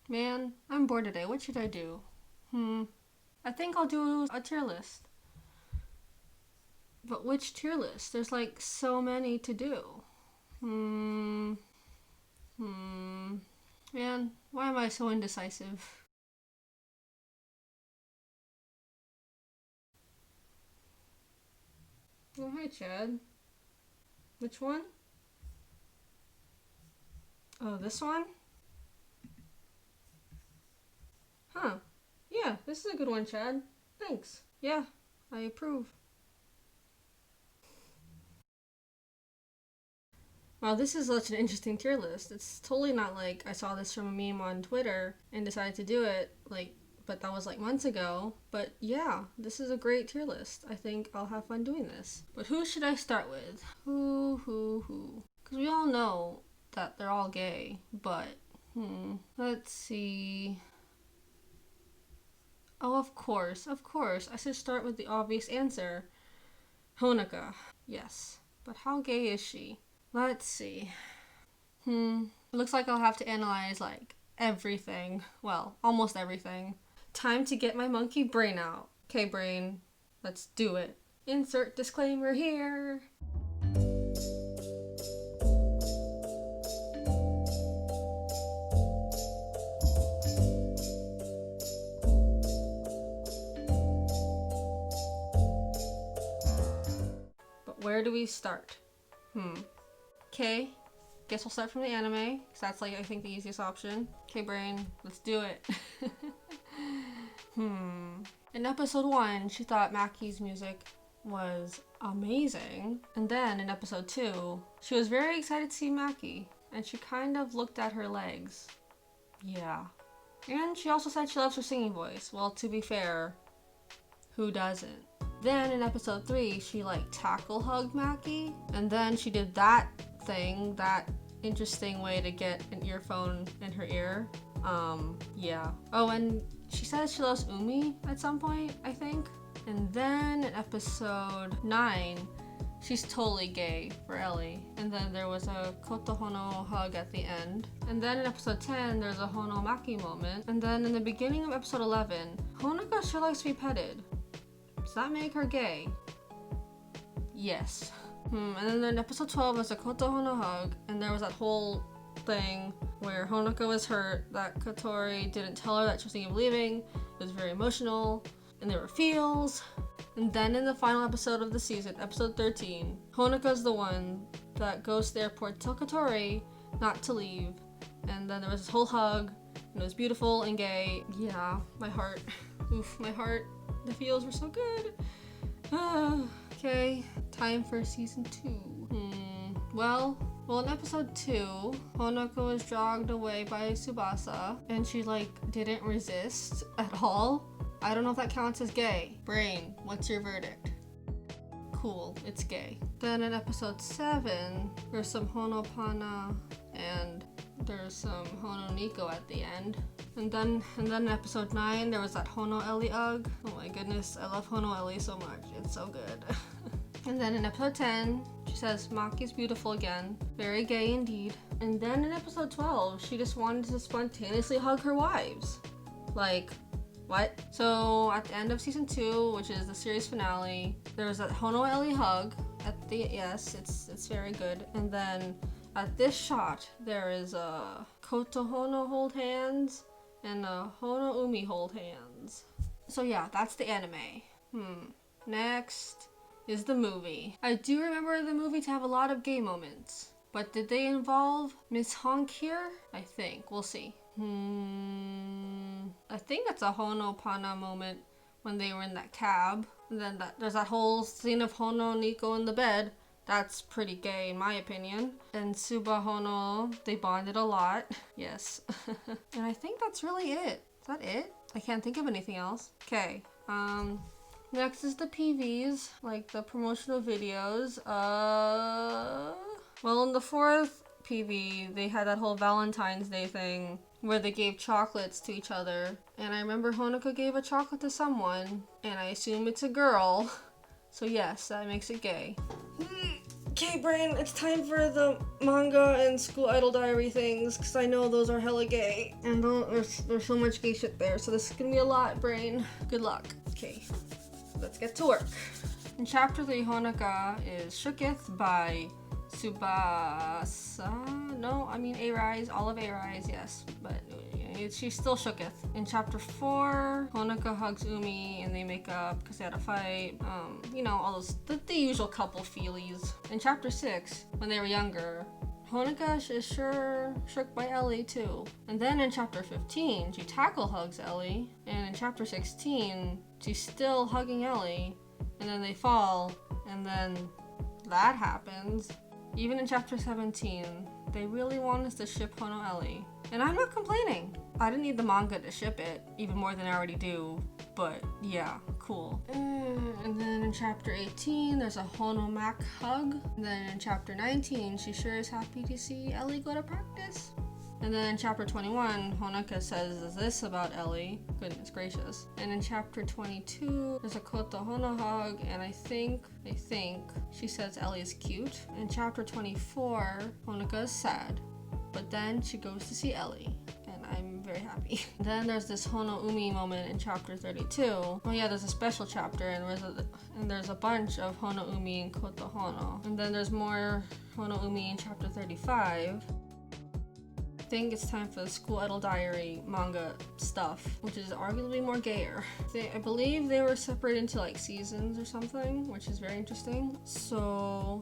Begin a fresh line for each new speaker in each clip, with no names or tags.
Man, I'm bored today. What should I do? I think I'll do a tier list. But which tier list? There's like so many to do. Hmm. Man, why am I so indecisive? Oh, hi, Chad. Which one? Oh, this one? Huh. Yeah, this is a good one, Chad. Thanks. Yeah, I approve. Wow, this is such an interesting tier list. It's totally not like I saw this from a meme on Twitter and decided to do it, but that was like months ago. But yeah, this is a great tier list. I think I'll have fun doing this. But who should I start with? Who? Because we all know that they're all gay, but let's see. Oh, of course. I should start with the obvious answer. Honoka. Yes. But how gay is she? Let's see. It looks like I'll have to analyze like everything. Well, almost everything. Time to get my monkey brain out. Okay, brain, let's do it. Insert disclaimer here. But where do we start? Okay, guess we'll start from the anime, because that's like I think the easiest option. Okay, brain, let's do it. In episode 1, she thought Maki's music was amazing. And then in episode 2, she was very excited to see Maki. And she kind of looked at her legs. Yeah. And she also said she loves her singing voice. Well, to be fair, who doesn't? Then in episode 3, she like tackle hugged Maki. And then she did that thing, that interesting way to get an earphone in her ear. Yeah. Oh, and she says she loves Umi at some point, I think. And then in episode 9, she's totally gay for Ellie. And then there was a Kotohono hug at the end. And then in episode 10, there's a Hono Maki moment. And then in the beginning of episode 11, Honoka sure likes to be petted. Does that make her gay? Yes. And then in episode 12, there's a Kotohono hug. And there was that whole thing where Honoka was hurt that Kotori didn't tell her that she was thinking of leaving. It was very emotional, and there were feels. And then in the final episode of the season, episode 13, Honoka's the one that goes to the airport to tell Kotori not to leave. And then there was this whole hug, and it was beautiful and gay. Yeah, my heart. Oof, my heart. The feels were so good. Okay, time for season 2. Well, in episode 2, Honoka was dragged away by Tsubasa, and she didn't resist at all. I don't know if that counts as gay. Brain, what's your verdict? Cool, it's gay. Then in episode 7, there's some Honopana and there's some Hono Nico at the end. And then in episode 9, there was that Hono Ellie Ugg. Oh my goodness, I love Hono Ellie so much. It's so good. And then in episode 10, she says Maki's beautiful again. Very gay indeed. And then in episode 12, she just wanted to spontaneously hug her wives. Like, what? So at the end of season 2, which is the series finale, there was that Hono Ellie hug at the, yes, it's very good. And then at this shot, there is a Kotohono hold hands and a Hono Umi hold hands. So yeah, that's the anime. Next is the movie. I do remember the movie to have a lot of gay moments, but did they involve Miss Honk here? I think. We'll see. I think that's a Honopana moment when they were in that cab. And then there's that whole scene of Hono Nico in the bed. That's pretty gay in my opinion. And Suba Hono, they bonded a lot. Yes. And I think that's really it. Is that it? I can't think of anything else. Okay. Next is the PVs, like the promotional videos. Well, in the 4th PV, they had that whole Valentine's Day thing where they gave chocolates to each other. And I remember Honoka gave a chocolate to someone, and I assume it's a girl. So yes, that makes it gay. Okay, brain, it's time for the manga and school idol diary things, because I know those are hella gay. And there's so much gay shit there, so this is gonna be a lot, brain. Good luck. Okay, let's get to work. In chapter 3, Honoka is shooketh by Tsubasa. No, I mean A-Rise, all of A-Rise, yes, but she's still shooketh. In chapter 4, Honoka hugs Umi and they make up because they had a fight. You know, all those, the usual couple feelies. In chapter 6, when they were younger, Honoka is sure shook by Ellie too. And then in chapter 15, she tackle hugs Ellie. And in chapter 16, she's still hugging Ellie. And then they fall, and then that happens. Even in chapter 17, they really want us to ship Hono Ellie. And I'm not complaining. I didn't need the manga to ship it, even more than I already do. But yeah, cool. And then in chapter 18, there's a Hono Mac hug. And then in chapter 19, she sure is happy to see Ellie go to practice. And then in chapter 21, Honoka says this about Ellie. Goodness gracious. And in chapter 22, there's a Koto Hono hug, and I think she says Ellie is cute. In chapter 24, Honoka is sad, but then she goes to see Ellie, and I'm very happy. Then there's this Hono Umi moment in chapter 32. Oh yeah, there's a special chapter, and there's a bunch of Hono Umi and Koto Hono. And then there's more Hono Umi in chapter 35. I think it's time for the school idol diary manga stuff, which is arguably more gayer. I believe they were separated into like seasons or something, which is very interesting. So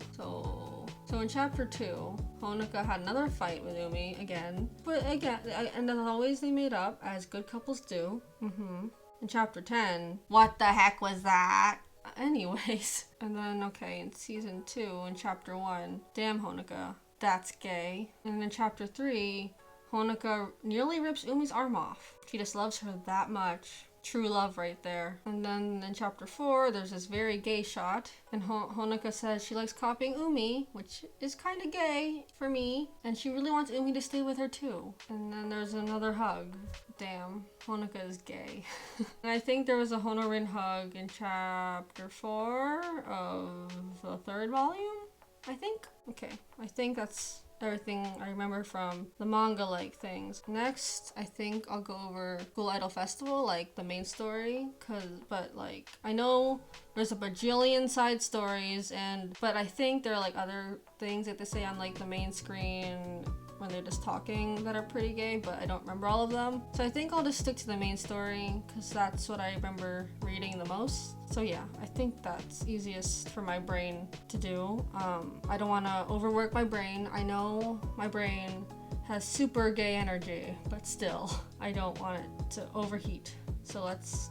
in chapter 2, Honoka had another fight with Umi again, and as always they made up, as good couples do. In chapter 10, what the heck was that? Anyways, and then in season 2, in chapter 1, damn Honoka, that's gay. And in chapter 3, Honoka nearly rips Umi's arm off. She just loves her that much. True love right there. And then in chapter 4, there's this very gay shot, and Honoka says she likes copying Umi, which is kind of gay for me, and she really wants Umi to stay with her too. And then there's another hug. Damn, Honoka is gay. And I think there was a Honorin hug in chapter 4 of the 3rd volume, I think. Okay, I think that's everything I remember from the manga-like things. Next, I think I'll go over School Idol Festival, like the main story, but like I know there's a bajillion side stories, but I think there are like other things that they say on like the main screen when they're just talking that are pretty gay, but I don't remember all of them. So I think I'll just stick to the main story because that's what I remember reading the most. So yeah, I think that's easiest for my brain to do. I don't want to overwork my brain. I know my brain has super gay energy, but still, I don't want it to overheat. So let's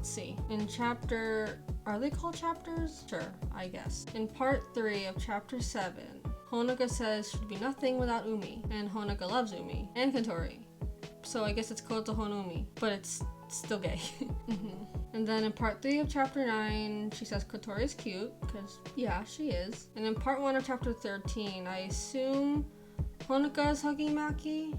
see. In are they called chapters? Sure, I guess. In part 3 of chapter 7, Honoka says she'd be nothing without Umi, and Honoka loves Umi and Kantori. So I guess it's Koto Honumi, but it's still gay. And then in part 3 of chapter 9, she says Kotori is cute, because yeah, she is. And in part 1 of chapter 13, I assume Honoka is hugging Maki,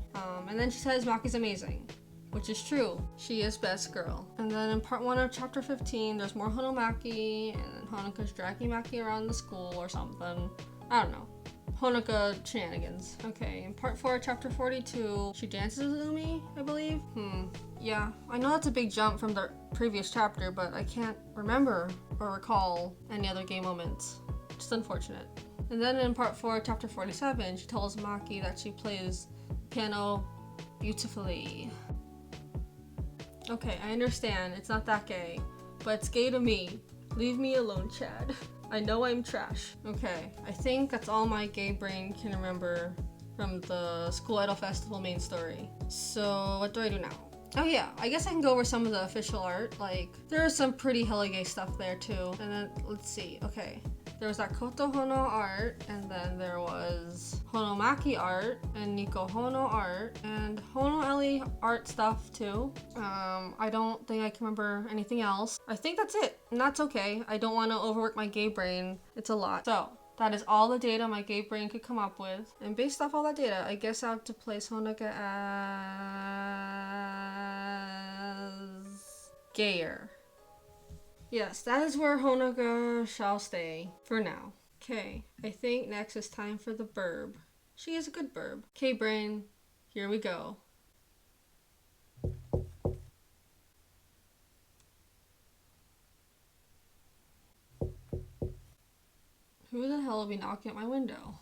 and then she says Maki's amazing, which is true. She is best girl. And then in part 1 of chapter 15, there's more Honomaki, and then Honoka's dragging Maki around the school or something. I don't know. Honoka shenanigans. Okay, in part 4, chapter 42, she dances with Umi, I believe. Yeah, I know that's a big jump from the previous chapter, but I can't remember or recall any other gay moments. Just unfortunate. And then in part 4, chapter 47, she tells Maki that she plays piano beautifully. Okay, I understand, it's not that gay, but it's gay to me. Leave me alone, Chad. I know I'm trash. Okay, I think that's all my gay brain can remember from the School Idol Festival main story. So what do I do now? Oh yeah, I guess I can go over some of the official art. Like, there is some pretty hella gay stuff there too. And then, let's see, okay. There was that Koto Hono art, and then there was Honomaki art, and Nico Hono art, and Hono Ellie art stuff too. I don't think I can remember anything else. I think that's it, and that's okay. I don't want to overwork my gay brain. It's a lot. So, that is all the data my gay brain could come up with. And based off all that data, I guess I have to place Honoka as gayer. Yes, that is where Honoka shall stay for now. Okay, I think next is time for the burb. She is a good burb. Okay, brain, here we go. Who the hell will be knocking at my window?